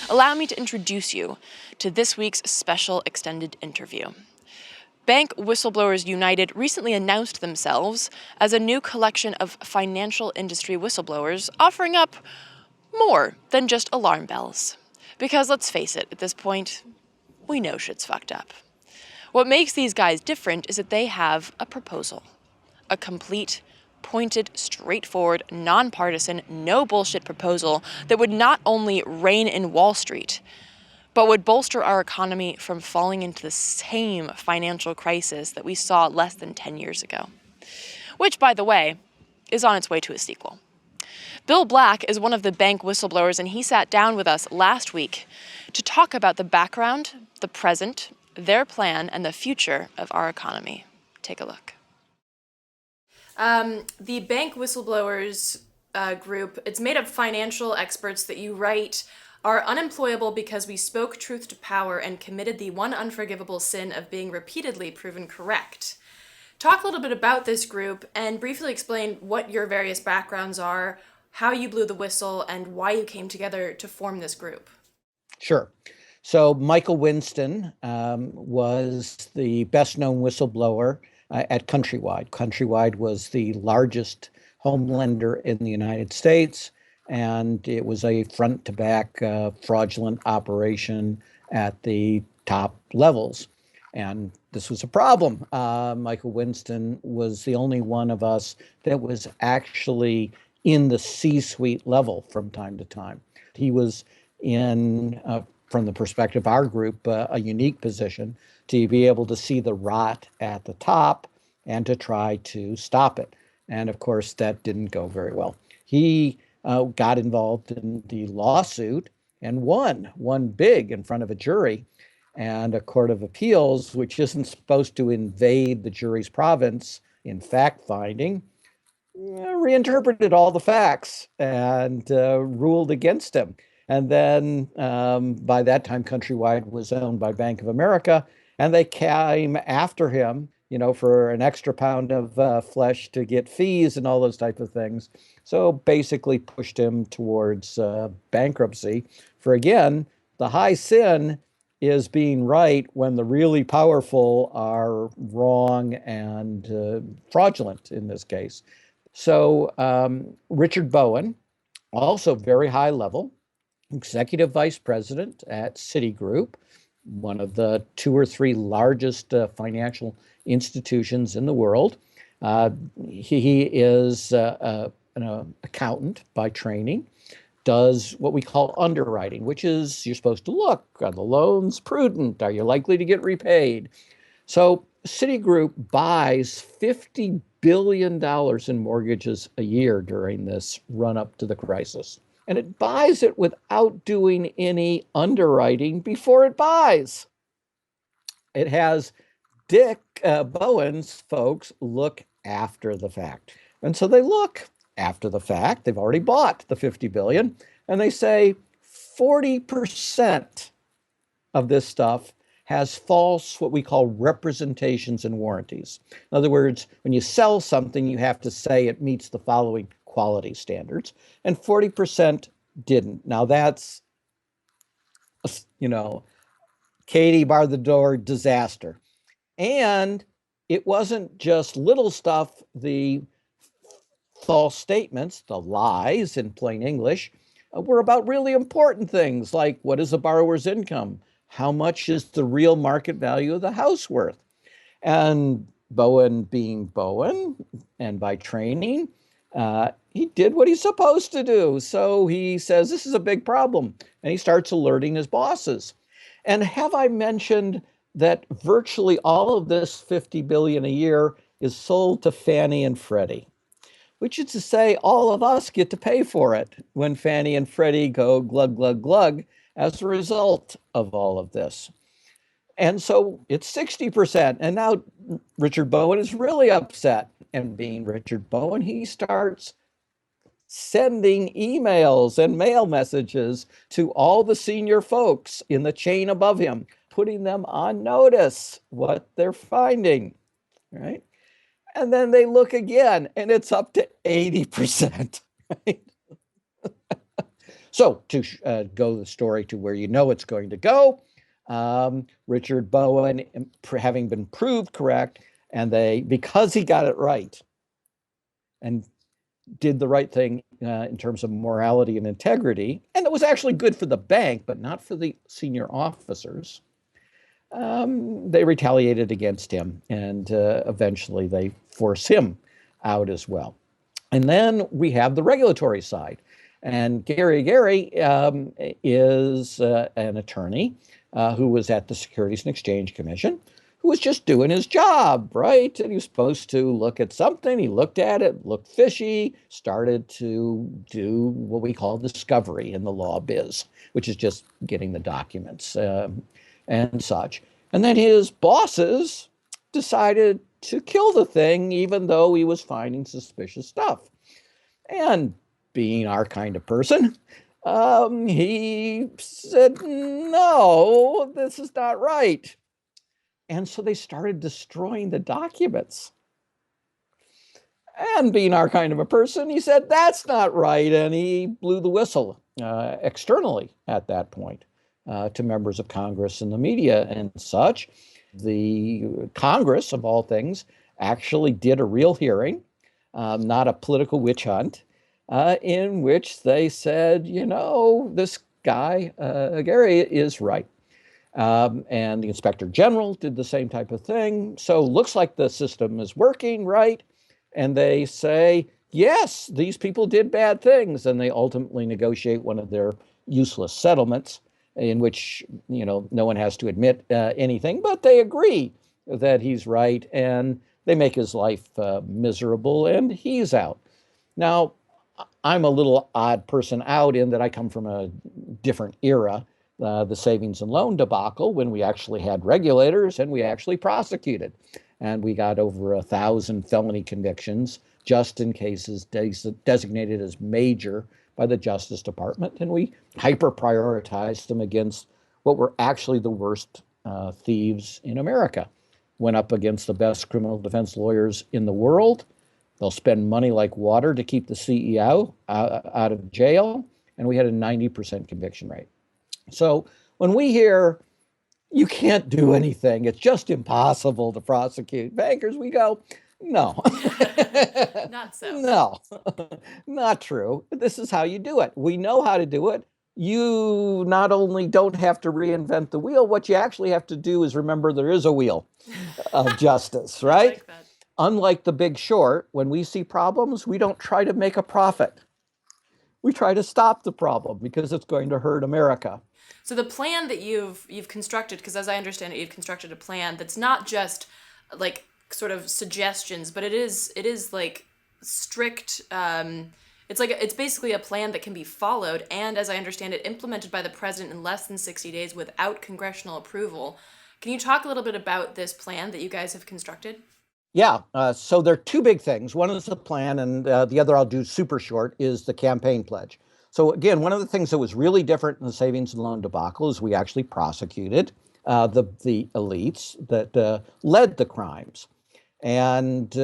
allow me to introduce you to this week's special extended interview. Bank Whistleblowers United recently announced themselves as a new collection of financial industry whistleblowers offering up more than just alarm bells. Because let's face it, at this point, we know shit's fucked up. What makes these guys different is that they have a proposal. A complete, pointed, straightforward, nonpartisan, no bullshit proposal that would not only rein in Wall Street, but would bolster our economy from falling into the same financial crisis that we saw less than 10 years ago. Which, by the way, is on its way to a sequel. Bill Black is one of the bank whistleblowers, and he sat down with us last week to talk about the background, the present, their plan, and the future of our economy. Take a look. The Bank Whistleblowers Group, it's made of financial experts that you write are unemployable because we spoke truth to power and committed the one unforgivable sin of being repeatedly proven correct. Talk a little bit about this group and briefly explain what your various backgrounds are, how you blew the whistle, and why you came together to form this group. Sure. So Michael Winston was the best-known whistleblower at Countrywide. Countrywide was the largest home lender in the United States, and it was a front-to-back fraudulent operation at the top levels. And this was a problem. Michael Winston was the only one of us that was actually in the C-suite level from time to time. He was in, from the perspective of our group, a unique position to be able to see the rot at the top and to try to stop it. And of course, that didn't go very well. He got involved in the lawsuit and won big in front of a jury. And a court of appeals, which isn't supposed to invade the jury's province in fact-finding, reinterpreted all the facts and ruled against him. And then by that time, Countrywide was owned by Bank of America, and they came after him, for an extra pound of flesh to get fees and all those type of things. So basically pushed him towards bankruptcy for, again, the high sin is being right when the really powerful are wrong and fraudulent in this case. So Richard Bowen, also very high level, executive vice president at Citigroup, one of the 2 or 3 largest financial institutions in the world. He is an accountant by training, does what we call underwriting, which is you're supposed to look, are the loans prudent? Are you likely to get repaid? So Citigroup buys $50 billion in mortgages a year during this run up to the crisis. And it buys it without doing any underwriting before it buys. It has Dick Bowen's folks look after the fact. And so they look after the fact. They've already bought the $50 billion. And they say 40% of this stuff has false, what we call representations and warranties. In other words, when you sell something, you have to say it meets the following quality standards, and 40% didn't. Now that's, Katie bar the door disaster. And it wasn't just little stuff, the false statements, the lies in plain English, were about really important things like what is the borrower's income? How much is the real market value of the house worth? And Bowen being Bowen, and by training, he did what he's supposed to do. So he says, this is a big problem. And he starts alerting his bosses. And have I mentioned that virtually all of this $50 billion a year is sold to Fannie and Freddie, which is to say all of us get to pay for it when Fannie and Freddie go glug, glug, glug as a result of all of this. And so it's 60%. And now Richard Bowen is really upset. And being Richard Bowen, he starts sending emails and mail messages to all the senior folks in the chain above him, putting them on notice what they're finding, right? And then they look again, and it's up to 80%, right? So to go the story to where you know it's going to go, Richard Bowen, having been proved correct, and because he got it right and did the right thing in terms of morality and integrity, and it was actually good for the bank, but not for the senior officers, they retaliated against him, and eventually they force him out as well. And then we have the regulatory side. And Gary is an attorney who was at the Securities and Exchange Commission, who was just doing his job, right? And he was supposed to look at something. He looked at it, looked fishy, started to do what we call discovery in the law biz, which is just getting the documents and such. And then his bosses decided to kill the thing, even though he was finding suspicious stuff. And being our kind of person, he said, no, this is not right. And so they started destroying the documents. And being our kind of a person, he said, that's not right. And he blew the whistle externally at that point to members of Congress and the media and such. The Congress, of all things, actually did a real hearing, not a political witch hunt, in which they said, this guy, Gary, is right. And the Inspector General did the same type of thing. So looks like the system is working, right? And they say, yes, these people did bad things. And they ultimately negotiate one of their useless settlements in which, no one has to admit anything, but they agree that he's right. And they make his life miserable, and he's out. Now, I'm a little odd person out in that I come from a different era, the savings and loan debacle, when we actually had regulators and we actually prosecuted. And we got over 1,000 felony convictions just in cases designated as major by the Justice Department. And we hyper-prioritized them against what were actually the worst thieves in America. Went up against the best criminal defense lawyers in the world. They'll spend money like water to keep the CEO out of jail. And we had a 90% conviction rate. So when we hear you can't do anything, it's just impossible to prosecute bankers, we go, no. Not so. No, not true. This is how you do it. We know how to do it. You not only don't have to reinvent the wheel, what you actually have to do is remember there is a wheel of justice, right? I like that. Unlike The Big Short, when we see problems, we don't try to make a profit. We try to stop the problem because it's going to hurt America. So the plan that you've constructed, because as I understand it, you've constructed a plan that's not just like sort of suggestions, but it is like strict. It's basically a plan that can be followed, and as I understand it, implemented by the president in less than 60 days without congressional approval. Can you talk a little bit about this plan that you guys have constructed? Yeah, so there are two big things. One is the plan, and the other I'll do super short, is the campaign pledge. So again, one of the things that was really different in the savings and loan debacle is we actually prosecuted the elites that led the crimes. And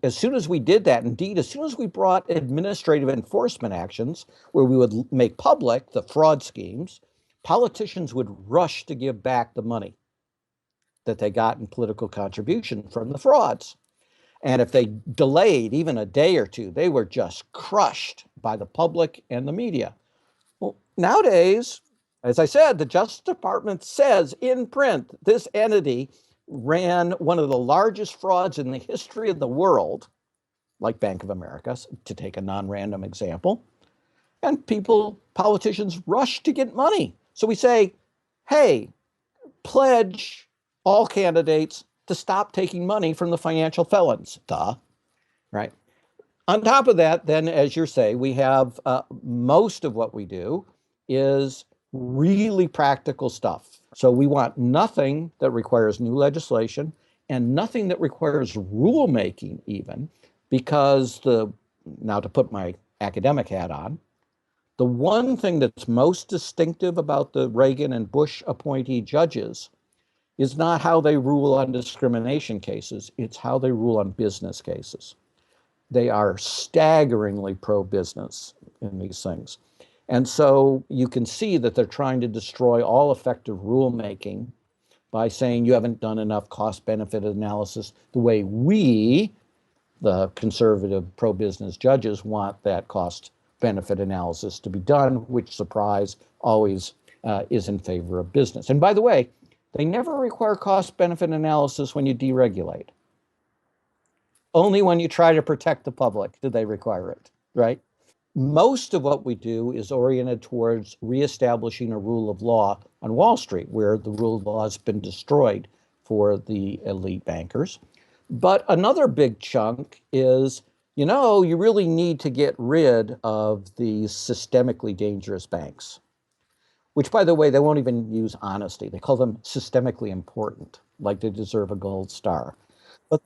as soon as we did that, indeed, as soon as we brought administrative enforcement actions where we would make public the fraud schemes, politicians would rush to give back the money that they got in political contribution from the frauds. And if they delayed even a day or two, they were just crushed by the public and the media. Well, nowadays, as I said, the Justice Department says in print, this entity ran one of the largest frauds in the history of the world, like Bank of America, to take a non-random example. And politicians rush to get money. So we say, hey, pledge all candidates to stop taking money from the financial felons. Right? On top of that, then, as you say, we have most of what we do is really practical stuff. So we want nothing that requires new legislation and nothing that requires rulemaking even, because now to put my academic hat on, the one thing that's most distinctive about the Reagan and Bush appointee judges is not how they rule on discrimination cases, it's how they rule on business cases. They are staggeringly pro-business in these things. And so you can see that they're trying to destroy all effective rulemaking by saying you haven't done enough cost benefit analysis the way we, the conservative pro-business judges, want that cost benefit analysis to be done, which, surprise, always is in favor of business. And by the way, they never require cost benefit analysis when you deregulate. Only when you try to protect the public do they require it, right? Most of what we do is oriented towards reestablishing a rule of law on Wall Street, where the rule of law has been destroyed for the elite bankers. But another big chunk is, you really need to get rid of these systemically dangerous banks, which, by the way, they won't even use honesty. They call them systemically important, like they deserve a gold star. But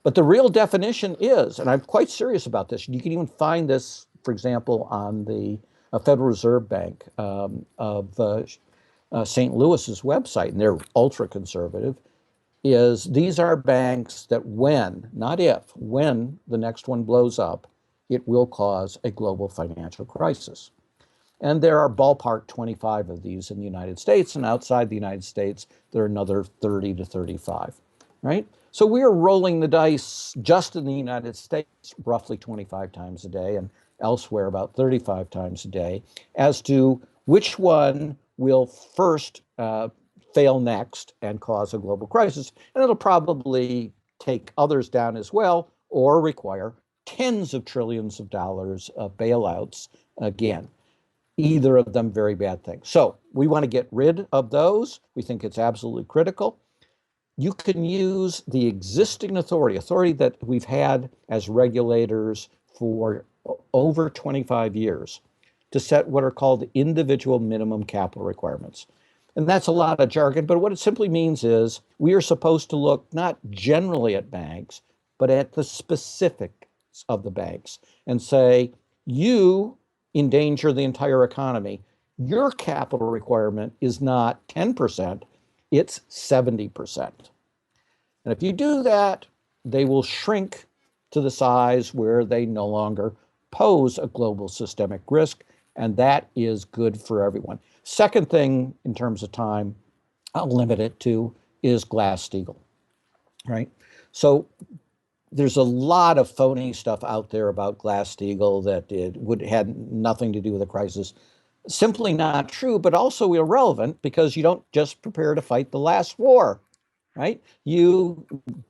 but the real definition is, and I'm quite serious about this, you can even find this, for example, on the Federal Reserve Bank of St. Louis's website, and they're ultra conservative, is these are banks that when, not if, when the next one blows up, it will cause a global financial crisis. And there are ballpark 25 of these in the United States, and outside the United States, there are another 30 to 35, right? So we are rolling the dice just in the United States roughly 25 times a day, and elsewhere about 35 times a day, as to which one will first fail next and cause a global crisis. And it'll probably take others down as well, or require tens of trillions of dollars of bailouts again. Either of them very bad things. So we want to get rid of those. We think it's absolutely critical. You can use the existing authority that we've had as regulators for over 25 years to set what are called individual minimum capital requirements. And that's a lot of jargon, but what it simply means is we are supposed to look not generally at banks, but at the specifics of the banks and say, you endanger the entire economy. Your capital requirement is not 10%, it's 70%. And if you do that, they will shrink to the size where they no longer pose a global systemic risk, and that is good for everyone. Second thing, in terms of time, I'll limit it to, is Glass-Steagall, right? So there's a lot of phony stuff out there about Glass-Steagall that it had nothing to do with the crisis. Simply not true, but also irrelevant, because you don't just prepare to fight the last war, right? You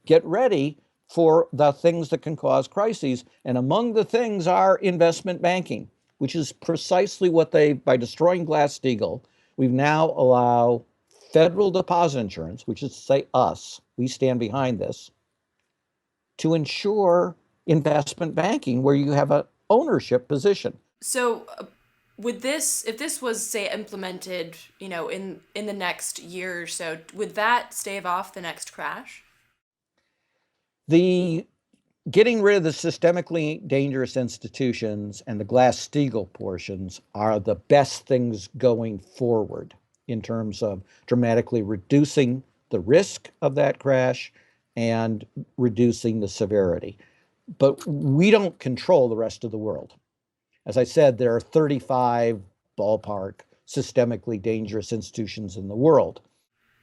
get ready for the things that can cause crises. And among the things are investment banking, which is precisely what by destroying Glass-Steagall, we've now allow federal deposit insurance, which is to say us, we stand behind this, to ensure investment banking where you have an ownership position. So, would this, if this was, say, implemented, in the next year or so, would that stave off the next crash? The getting rid of the systemically dangerous institutions and the Glass-Steagall portions are the best things going forward in terms of dramatically reducing the risk of that crash and reducing the severity. But we don't control the rest of the world. As I said, there are 35 ballpark systemically dangerous institutions in the world.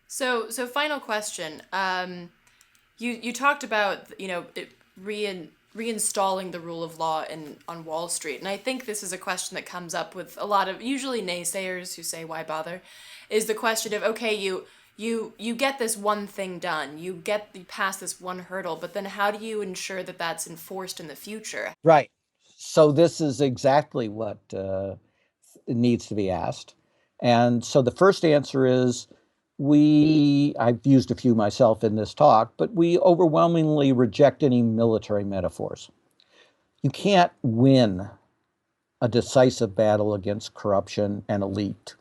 So final question. You talked about reinstalling the rule of law on Wall Street, and I think this is a question that comes up with a lot of usually naysayers who say why bother, is the question of, okay, you get this one thing done, you pass this one hurdle, but then how do you ensure that that's enforced in the future? Right. So this is exactly what needs to be asked. And so the first answer is I've used a few myself in this talk, but we overwhelmingly reject any military metaphors. You can't win a decisive battle against corruption and elite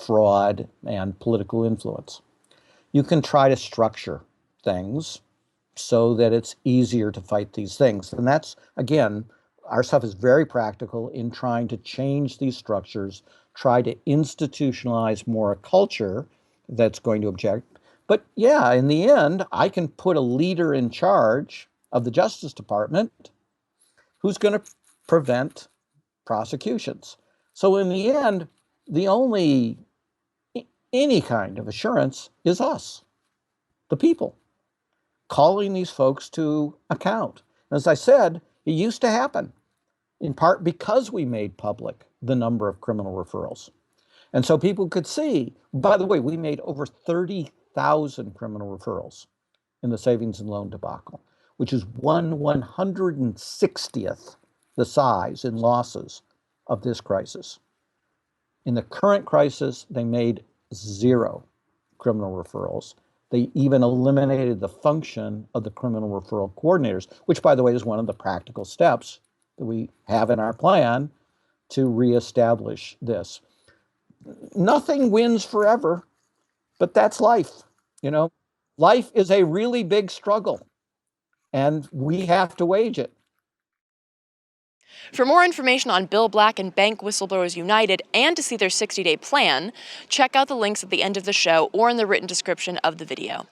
fraud and political influence. You can try to structure things so that it's easier to fight these things. And that's, again, our stuff is very practical in trying to change these structures, try to institutionalize more a culture that's going to object. But yeah, in the end, I can put a leader in charge of the Justice Department who's going to prevent prosecutions. So in the end, the only any kind of assurance is us, the people, calling these folks to account. As I said, it used to happen, in part because we made public the number of criminal referrals. And so people could see, by the way, we made over 30,000 criminal referrals in the savings and loan debacle, which is 1/160th the size in losses of this crisis. In the current crisis, they made 0 criminal referrals. They even eliminated the function of the criminal referral coordinators, which, by the way, is one of the practical steps that we have in our plan to reestablish this. Nothing wins forever, but that's life. Life is a really big struggle, and we have to wage it. For more information on Bill Black and Bank Whistleblowers United and to see their 60-day plan, check out the links at the end of the show or in the written description of the video.